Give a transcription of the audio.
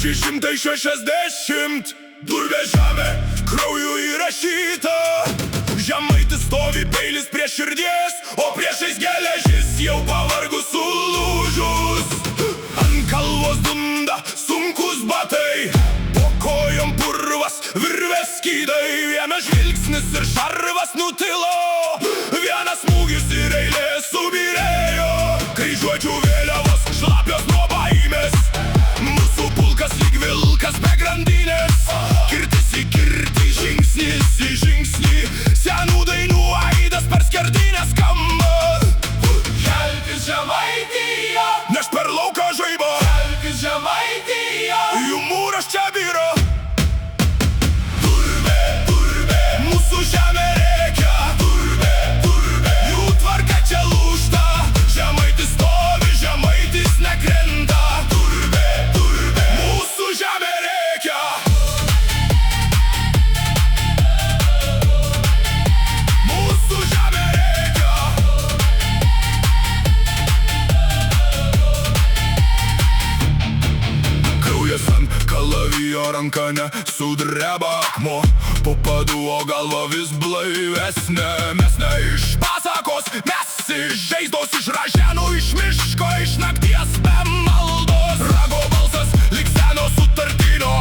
660. Durvė žemė, krauju įrašyta. Žemaitis stovi, peilis prie širdies, o priešais geležis jau pavargus sulūžus. Ant kalvos dunda sunkus batai, po kojom purvas, virvės skydai. Vienas žvilgsnis ir šarvas nutilo, vienas smūgis ir eilė subyrėjo. Kryžiuočių vėliavos šlapios nuo baimės, mūsų pulkas lyg vilkas be grandinės. Kirtis į kirtį, žingsnis į žingsnį, senų dainų aidas per skerdinę skamba. Kelkis Žemaitija, neš per lauką žaibą. Kelkis Žemaitija, jų mūras čia byra. Durvė, durvė, mūsų žemė rėkia. Durvė, durvė, jų tvarka čia lūžta. Žemaitis stovi, Žemaitis nekrenta. Durvė, durvė, mūsų žemė rėkia. Mūsų žemė rėkia. Kraujas ant kalavijo, ranka nesudreba akmuo, po padų, o galva vis blaivesnė. Mes ne iš pasakos, mes iš žaizdos, iš raženų, iš miško, iš nakties be maldos. Rago balsas lyg seno sutartinio